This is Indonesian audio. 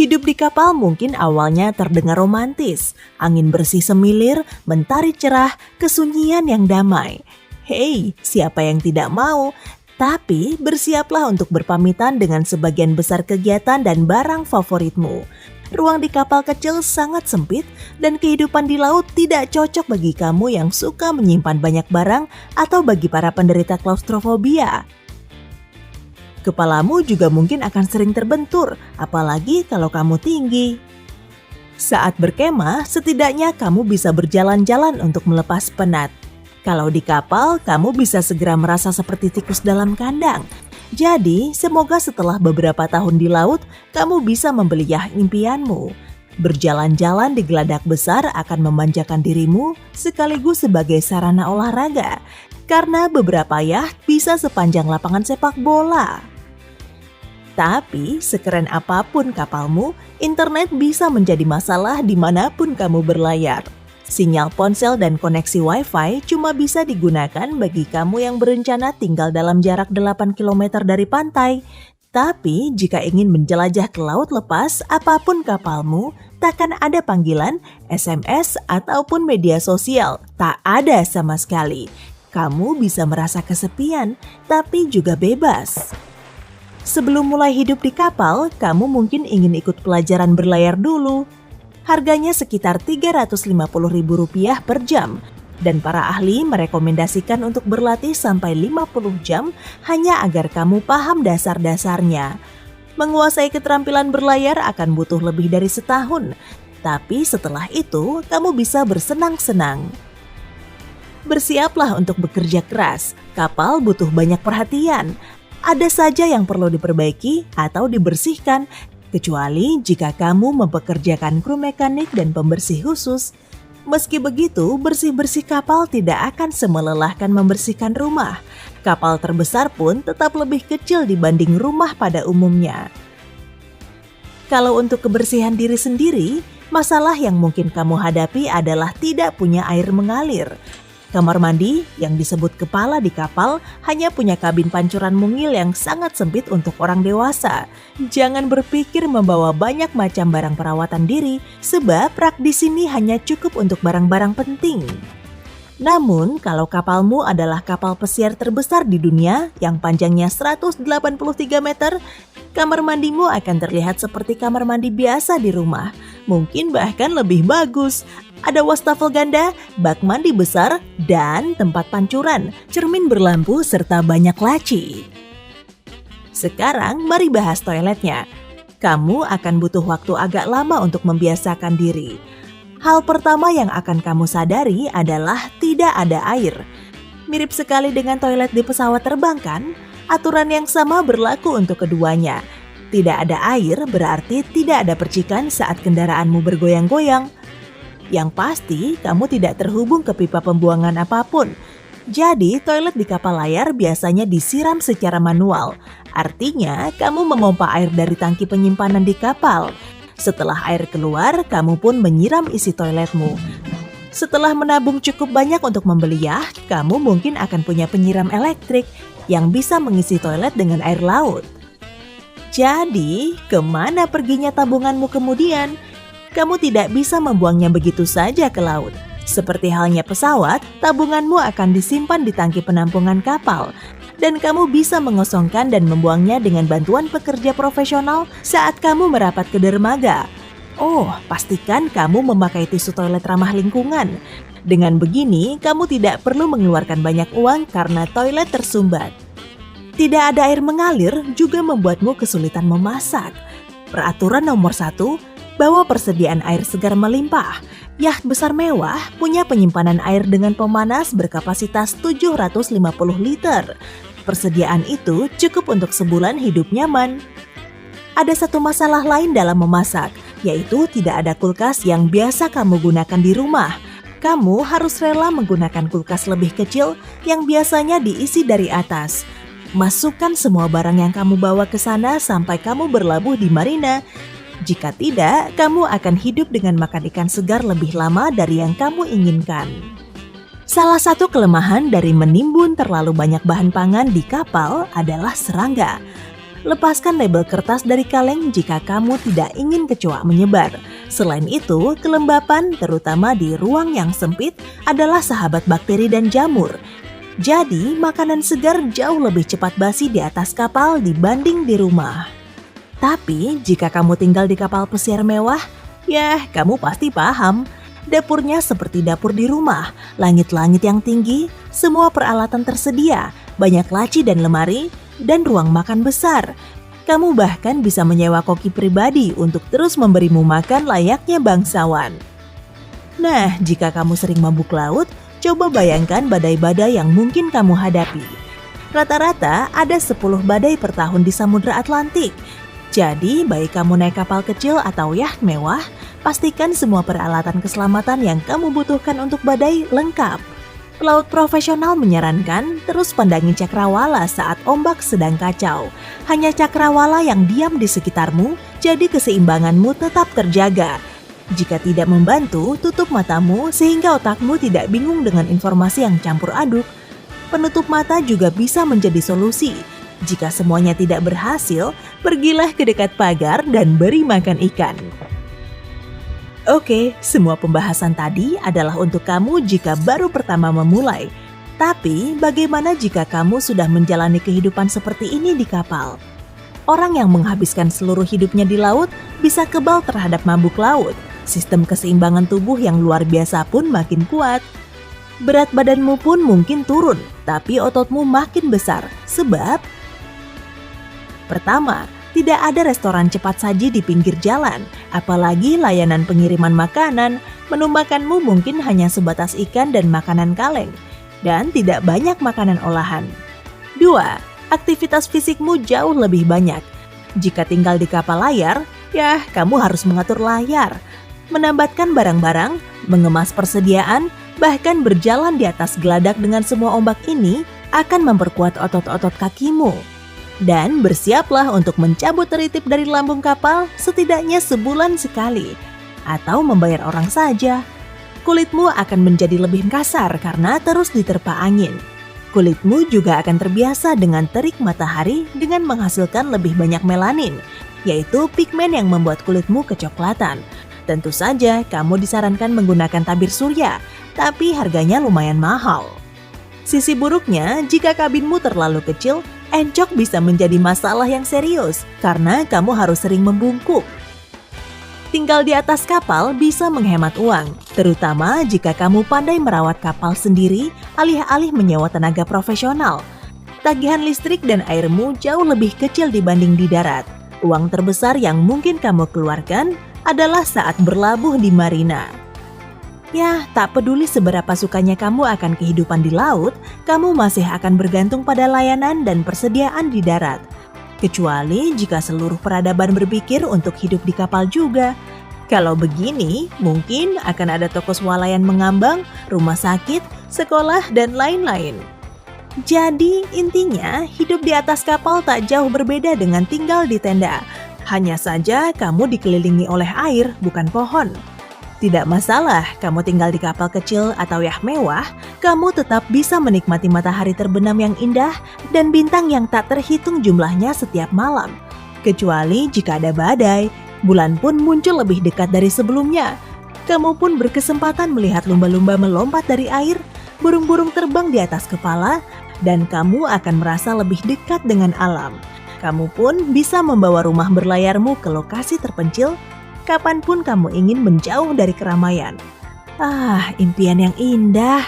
Hidup di kapal mungkin awalnya terdengar romantis. Angin bersih semilir, mentari cerah, kesunyian yang damai. Hei, siapa yang tidak mau? Tapi bersiaplah untuk berpamitan dengan sebagian besar kegiatan dan barang favoritmu. Ruang di kapal kecil sangat sempit dan kehidupan di laut tidak cocok bagi kamu yang suka menyimpan banyak barang atau bagi para penderita klaustrofobia. Kepalamu juga mungkin akan sering terbentur, apalagi kalau kamu tinggi. Saat berkemah, setidaknya kamu bisa berjalan-jalan untuk melepas penat. Kalau di kapal, kamu bisa segera merasa seperti tikus dalam kandang. Jadi, semoga setelah beberapa tahun di laut, kamu bisa membeli yacht impianmu. Berjalan-jalan di geladak besar akan memanjakan dirimu sekaligus sebagai sarana olahraga. Karena beberapa yacht bisa sepanjang lapangan sepak bola. Tapi, sekeren apapun kapalmu, internet bisa menjadi masalah dimanapun kamu berlayar. Sinyal ponsel dan koneksi Wi-Fi cuma bisa digunakan bagi kamu yang berencana tinggal dalam jarak 8 km dari pantai. Tapi, jika ingin menjelajah ke laut lepas, apapun kapalmu, takkan ada panggilan, SMS, ataupun media sosial. Tak ada sama sekali. Kamu bisa merasa kesepian, tapi juga bebas. Sebelum mulai hidup di kapal, kamu mungkin ingin ikut pelajaran berlayar dulu. Harganya sekitar Rp350.000 per jam, dan para ahli merekomendasikan untuk berlatih sampai 50 jam hanya agar kamu paham dasar-dasarnya. Menguasai keterampilan berlayar akan butuh lebih dari setahun, tapi setelah itu kamu bisa bersenang-senang. Bersiaplah untuk bekerja keras, kapal butuh banyak perhatian. Ada saja yang perlu diperbaiki atau dibersihkan, kecuali jika kamu mempekerjakan kru mekanik dan pembersih khusus. Meski begitu, bersih-bersih kapal tidak akan semelelahkan membersihkan rumah. Kapal terbesar pun tetap lebih kecil dibanding rumah pada umumnya. Kalau untuk kebersihan diri sendiri, masalah yang mungkin kamu hadapi adalah tidak punya air mengalir. Kamar mandi yang disebut kepala di kapal hanya punya kabin pancuran mungil yang sangat sempit untuk orang dewasa. Jangan berpikir membawa banyak macam barang perawatan diri, sebab rak di sini hanya cukup untuk barang-barang penting. Namun, kalau kapalmu adalah kapal pesiar terbesar di dunia yang panjangnya 183 meter, kamar mandimu akan terlihat seperti kamar mandi biasa di rumah. Mungkin bahkan lebih bagus. Ada wastafel ganda, bak mandi besar, dan tempat pancuran, cermin berlampu, serta banyak laci. Sekarang, mari bahas toiletnya. Kamu akan butuh waktu agak lama untuk membiasakan diri. Hal pertama yang akan kamu sadari adalah tidak ada air. Mirip sekali dengan toilet di pesawat terbang kan? Aturan yang sama berlaku untuk keduanya. Tidak ada air berarti tidak ada percikan saat kendaraanmu bergoyang-goyang. Yang pasti, kamu tidak terhubung ke pipa pembuangan apapun. Jadi, toilet di kapal layar biasanya disiram secara manual. Artinya, kamu memompa air dari tangki penyimpanan di kapal. Setelah air keluar, kamu pun menyiram isi toiletmu. Setelah menabung cukup banyak untuk membeli yacht, kamu mungkin akan punya penyiram elektrik yang bisa mengisi toilet dengan air laut. Jadi, kemana perginya tabunganmu kemudian? Kamu tidak bisa membuangnya begitu saja ke laut. Seperti halnya pesawat, tabunganmu akan disimpan di tangki penampungan kapal, dan kamu bisa mengosongkan dan membuangnya dengan bantuan pekerja profesional saat kamu merapat ke dermaga. Oh, pastikan kamu memakai tisu toilet ramah lingkungan. Dengan begini, kamu tidak perlu mengeluarkan banyak uang karena toilet tersumbat. Tidak ada air mengalir juga membuatmu kesulitan memasak. Peraturan nomor 1, bawa persediaan air segar melimpah. Yacht besar mewah punya penyimpanan air dengan pemanas berkapasitas 750 liter. Persediaan itu cukup untuk sebulan hidup nyaman. Ada satu masalah lain dalam memasak, yaitu tidak ada kulkas yang biasa kamu gunakan di rumah. Kamu harus rela menggunakan kulkas lebih kecil yang biasanya diisi dari atas. Masukkan semua barang yang kamu bawa ke sana sampai kamu berlabuh di marina. Jika tidak, kamu akan hidup dengan makan ikan segar lebih lama dari yang kamu inginkan. Salah satu kelemahan dari menimbun terlalu banyak bahan pangan di kapal adalah serangga. lepaskan label kertas dari kaleng jika kamu tidak ingin kecoa menyebar. Selain itu, kelembapan, terutama di ruang yang sempit, adalah sahabat bakteri dan jamur. Jadi, makanan segar jauh lebih cepat basi di atas kapal dibanding di rumah. Tapi, jika kamu tinggal di kapal pesiar mewah, ya, kamu pasti paham. Dapurnya seperti dapur di rumah, langit-langit yang tinggi, semua peralatan tersedia, banyak laci dan lemari, dan ruang makan besar. Kamu bahkan bisa menyewa koki pribadi untuk terus memberimu makan layaknya bangsawan. Nah, jika kamu sering mabuk laut, coba bayangkan badai-badai yang mungkin kamu hadapi. Rata-rata ada 10 badai per tahun di Samudra Atlantik. Jadi, baik kamu naik kapal kecil atau yacht mewah, pastikan semua peralatan keselamatan yang kamu butuhkan untuk badai lengkap. Pelaut profesional menyarankan terus pandangi cakrawala saat ombak sedang kacau. Hanya cakrawala yang diam di sekitarmu, jadi keseimbanganmu tetap terjaga. Jika tidak membantu, tutup matamu sehingga otakmu tidak bingung dengan informasi yang campur aduk. Penutup mata juga bisa menjadi solusi. Jika semuanya tidak berhasil, pergilah ke dekat pagar dan beri makan ikan. Oke, semua pembahasan tadi adalah untuk kamu jika baru pertama memulai. Tapi, bagaimana jika kamu sudah menjalani kehidupan seperti ini di kapal? Orang yang menghabiskan seluruh hidupnya di laut bisa kebal terhadap mabuk laut. Sistem keseimbangan tubuh yang luar biasa pun makin kuat. Berat badanmu pun mungkin turun, tapi ototmu makin besar. Sebab, pertama, tidak ada restoran cepat saji di pinggir jalan, apalagi layanan pengiriman makanan. Menu makanmu mungkin hanya sebatas ikan dan makanan kaleng, dan tidak banyak makanan olahan. 2. Aktivitas fisikmu jauh lebih banyak. Jika tinggal di kapal layar, ya kamu harus mengatur layar, menambatkan barang-barang, mengemas persediaan, bahkan berjalan di atas geladak dengan semua ombak ini akan memperkuat otot-otot kakimu. Dan bersiaplah untuk mencabut teritip dari lambung kapal setidaknya sebulan sekali, atau membayar orang saja. Kulitmu akan menjadi lebih kasar karena terus diterpa angin. Kulitmu juga akan terbiasa dengan terik matahari dengan menghasilkan lebih banyak melanin, yaitu pigmen yang membuat kulitmu kecoklatan. Tentu saja kamu disarankan menggunakan tabir surya, tapi harganya lumayan mahal. Sisi buruknya, jika kabinmu terlalu kecil, encok bisa menjadi masalah yang serius karena kamu harus sering membungkuk. Tinggal di atas kapal bisa menghemat uang, terutama jika kamu pandai merawat kapal sendiri alih-alih menyewa tenaga profesional. Tagihan listrik dan airmu jauh lebih kecil dibanding di darat. Uang terbesar yang mungkin kamu keluarkan adalah saat berlabuh di marina. Ya, tak peduli seberapa sukanya kamu akan kehidupan di laut, kamu masih akan bergantung pada layanan dan persediaan di darat. Kecuali jika seluruh peradaban berpikir untuk hidup di kapal juga. Kalau begini, mungkin akan ada toko swalayan mengambang, rumah sakit, sekolah, dan lain-lain. Jadi, intinya hidup di atas kapal tak jauh berbeda dengan tinggal di tenda. Hanya saja kamu dikelilingi oleh air, bukan pohon. Tidak masalah, kamu tinggal di kapal kecil atau yacht mewah, kamu tetap bisa menikmati matahari terbenam yang indah dan bintang yang tak terhitung jumlahnya setiap malam. Kecuali jika ada badai, bulan pun muncul lebih dekat dari sebelumnya. Kamu pun berkesempatan melihat lumba-lumba melompat dari air, burung-burung terbang di atas kepala, dan kamu akan merasa lebih dekat dengan alam. Kamu pun bisa membawa rumah berlayarmu ke lokasi terpencil, kapanpun kamu ingin menjauh dari keramaian. Impian yang indah.